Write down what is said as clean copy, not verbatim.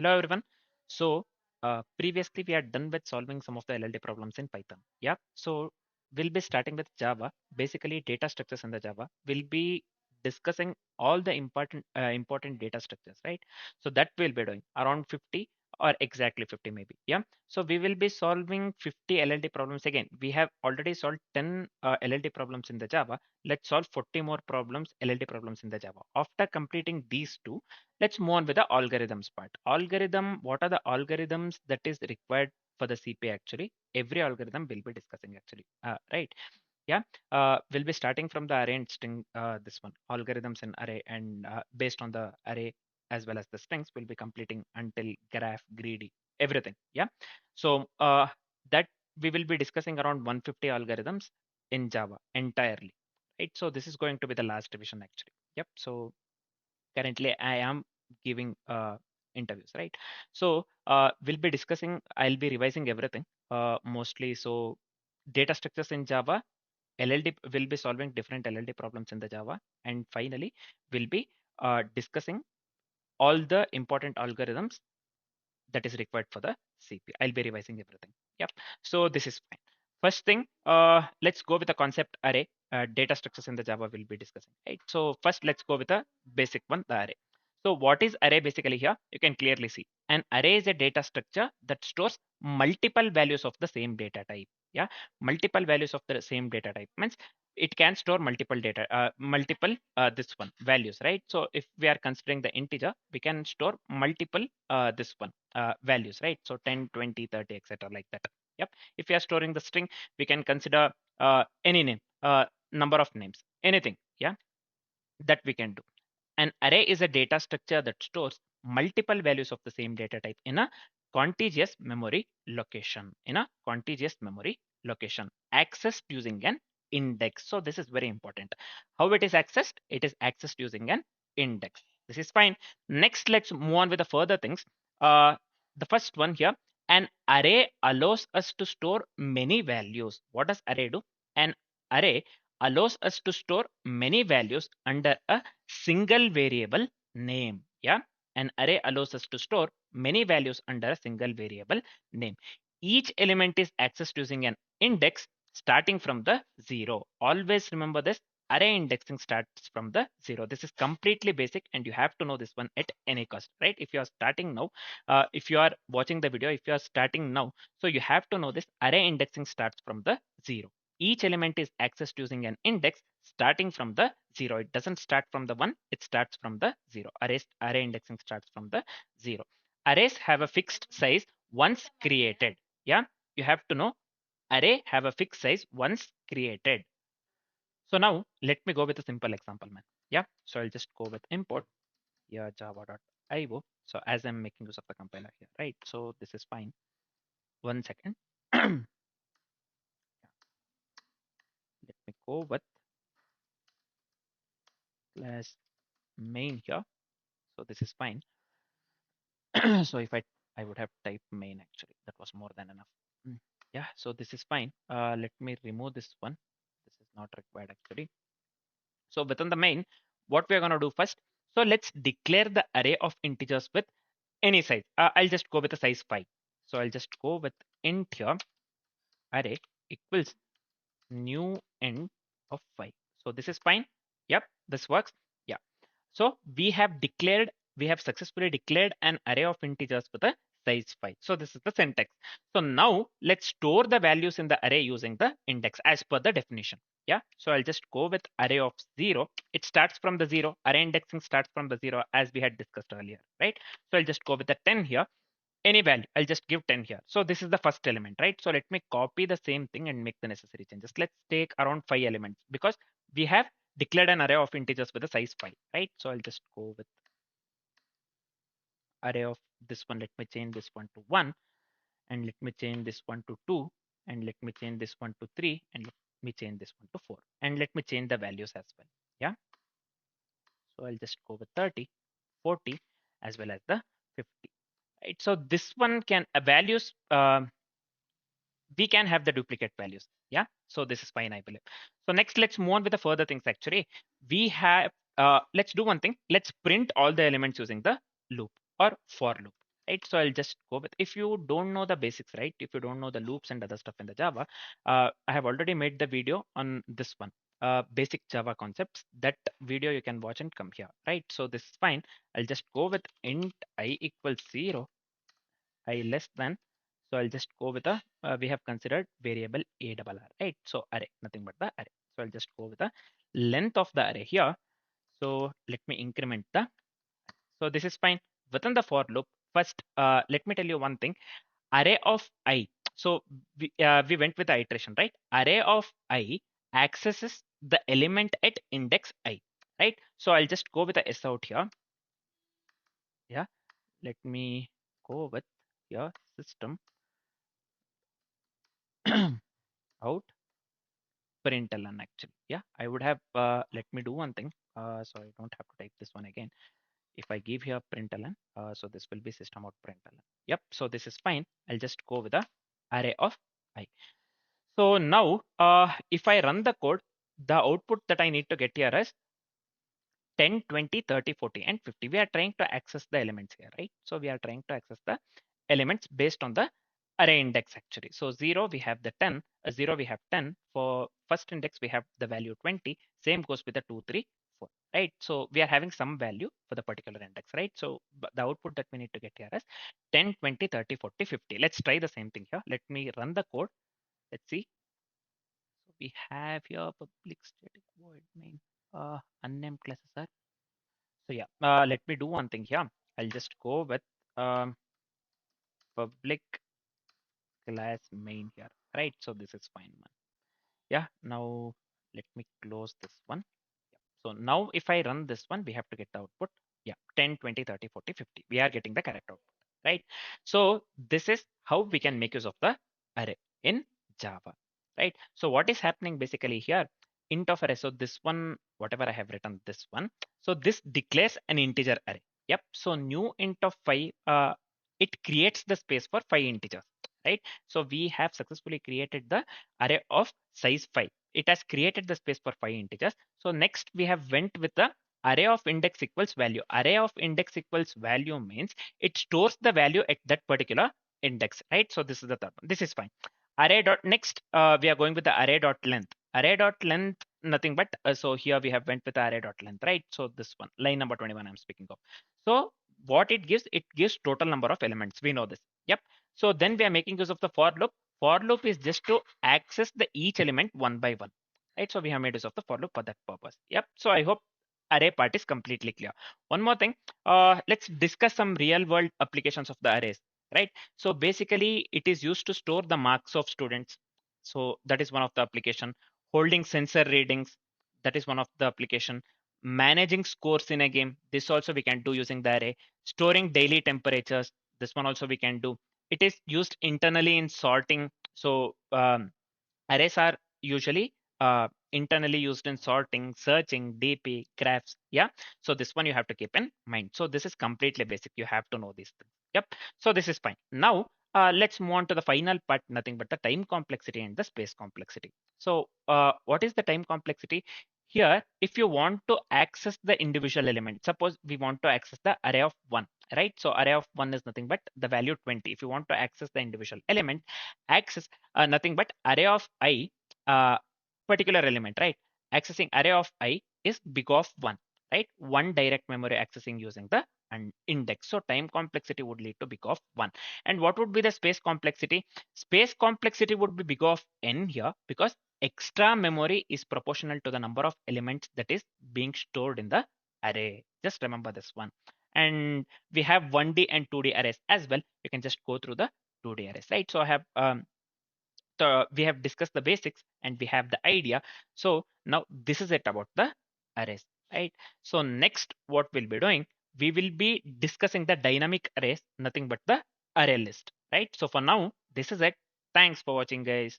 Hello everyone. So previously we are done with solving some of the LLD problems in Python. Yeah. So we'll be starting with Java. Basically, data structures in the Java. We'll be discussing all the important data structures, right? So that we'll be doing around 50 or exactly 50 maybe. Yeah. So we will be solving 50 LLD problems again. We have already solved 10 LLD problems in the Java. Let's solve 40 more problems, LLD problems in the Java. After completing these two, let's move on with the algorithms part. Algorithm, what are the algorithms that is required for the CP actually? Every algorithm we'll be discussing actually, right? Yeah, we'll be starting from the array and string, this one, algorithms in array, and based on the array as well as the strings, we'll be completing until graph, greedy, everything. Yeah, so that we will be discussing around 150 algorithms in Java entirely, right? So this is going to be the last division actually. Yep. So currently I am giving interviews, right? So we'll be discussing, I'll be revising everything mostly. So data structures in Java, LLD will be solving different LLD problems in the Java, and finally we'll be discussing all the important algorithms that is required for the CP. I'll be revising everything. Yep. So this is fine. First thing, let's go with the concept array. Data structures in the Java we'll be discussing, right? So first, let's go with the basic one, the array. So what is array basically here? You can clearly see an array is a data structure that stores multiple values of the same data type. Yeah, multiple values of the same data type means it can store multiple data, multiple this one values, right? So if we are considering the integer, we can store multiple this one values, right? So 10, 20, 30, etc. like that. Yep. If we are storing the string, we can consider any name, number of names, anything. Yeah, that we can do. An array is a data structure that stores multiple values of the same data type in a contiguous memory location. In a contiguous memory location, accessed using an index. So this is very important. How it is accessed? It is accessed using an index. This is fine. Next, let's move on with the further things. The first one here, an array allows us to store many values. What does array do? An array allows us to store many values under a single variable name. Yeah, an array allows us to store many values under a single variable name. Each element is accessed using an index starting from the zero. Always remember this, array indexing starts from the zero. This is completely basic and you have to know this one at any cost, right? If you are starting now, if you are watching the video, if you are starting now, so you have to know this, array indexing starts from the zero. Each element is accessed using an index starting from the zero. It doesn't start from the one, it starts from the zero. Array indexing starts from the zero. Arrays have a fixed size once created. Yeah, you have to know array have a fixed size once created. So now let me go with a simple example, man. Yeah, so I'll just go with import here java.io. So as I'm making use of the compiler here, right? So this is fine. 1 second. Let me go with class main here. So this is fine. So if I would have typed main actually, that was more than enough. Yeah, so this is fine. Let me remove this one. This is not required actually. So within the main, what we're going to do first. So let's declare the array of integers with any size. I'll just go with the size 5. So I'll just go with int here, array equals new end of 5. So this is fine. Yep, this works. Yeah. So we have successfully declared an array of integers with a size 5. So this is the syntax. So now let's store the values in the array using the index as per the definition. Yeah. So I'll just go with array of 0. It starts from the 0. Array indexing starts from the 0 as we had discussed earlier, right? So I'll just go with the 10 here. Any value, I'll just give 10 here. So this is the first element, right? So let me copy the same thing and make the necessary changes. Let's take around 5 elements because we have declared an array of integers with a size 5, right? So I'll just go with array of this one. Let me change this one to 1, and let me change this one to 2, and let me change this one to 3, and let me change this one to 4, and let me change the values as well. Yeah. So I'll just go with 30, 40, as well as the 50. Right. So this one can values. We can have the duplicate values. Yeah. So this is fine, I believe. So next, let's move on with the further things. Actually, we have, let's do one thing. Let's print all the elements using the loop or for loop. right? So I'll just go with, if you don't know the basics, right? If you don't know the loops and other stuff in the Java, I have already made the video on this one, basic Java concepts. That video you can watch and come here, right? So this is fine. I'll just go with int I equals 0, I less than. So I'll just go with a, we have considered variable a double r, right? So array, nothing but the array. So I'll just go with the length of the array here. So let me increment the, so this is fine. Within the for loop, first, let me tell you one thing. Array of I. So we went with the iteration, right? Array of I accesses the element at index I, right? So I'll just go with the S out here. Yeah, let me go with your system out println actually. Yeah, I would have, let me do one thing. So I don't have to type this one again. If I give here println, so this will be system out println. Yep, so this is fine. I'll just go with the array of I. So now, if I run the code, the output that I need to get here is 10, 20, 30, 40, and 50. We are trying to access the elements here, right? So we are trying to access the elements based on the array index actually. So 0, we have the 10, 0, we have 10. For first index, we have the value 20. Same goes with the 2, 3, 4, right? So we are having some value for the particular index, right? So the output that we need to get here is 10, 20, 30, 40, 50. Let's try the same thing here. Let me run the code. Let's see. So we have here public static void main, unnamed classes are. So yeah, let me do one thing here. I'll just go with um, public class main here, right? So this is fine, man. Yeah, now let me close this one. Yeah. So now if I run this one, we have to get the output. Yeah, 10, 20, 30, 40, 50. We are getting the correct output, right? So this is how we can make use of the array in Java, right? So what is happening basically here? Int of array. So this one, whatever I have written, this one. So this declares an integer array. Yep. So new int of 5, it creates the space for 5 integers, right? So we have successfully created the array of size 5. It has created the space for 5 integers. So next we have went with the array of index equals value. Array of index equals value means it stores the value at that particular index, right? So this is the third one. This is fine. Array dot next, we are going with the array dot length. Array dot length, nothing but, so here we have went with array dot length, right? So this one, line number 21 I'm speaking of. So what it gives total number of elements. We know this. Yep. So then we are making use of the for loop. For loop is just to access the each element one by one, right? So we have made use of the for loop for that purpose. Yep. So I hope array part is completely clear. One more thing, let's discuss some real world applications of the arrays, right? So basically it is used to store the marks of students. So that is one of the application. Holding sensor readings, that is one of the application. Managing scores in a game, this also we can do using the array. Storing daily temperatures, this one also we can do. It is used internally in sorting. So arrays are usually internally used in sorting, searching, DP, graphs. Yeah. So this one you have to keep in mind. So this is completely basic. You have to know these things. Yep. So this is fine. Now let's move on to the final part, nothing but the time complexity and the space complexity. So what is the time complexity? Here, if you want to access the individual element, suppose we want to access the array of 1, right? So array of 1 is nothing but the value 20. If you want to access the individual element, access nothing but array of I, uh, particular element, right? Accessing array of I is big of 1, right? One direct memory accessing using the index. So time complexity would lead to big of 1. And what would be the space complexity? Space complexity would be big of n here, because extra memory is proportional to the number of elements that is being stored in the array. Just remember this one. And we have 1D and 2D arrays as well. You can just go through the 2D arrays, right? So I have we have discussed the basics and we have the idea. So now this is it about the arrays, right? So next what we'll be doing, we will be discussing the dynamic arrays, nothing but the array list, right? So for now, this is it. Thanks for watching, guys.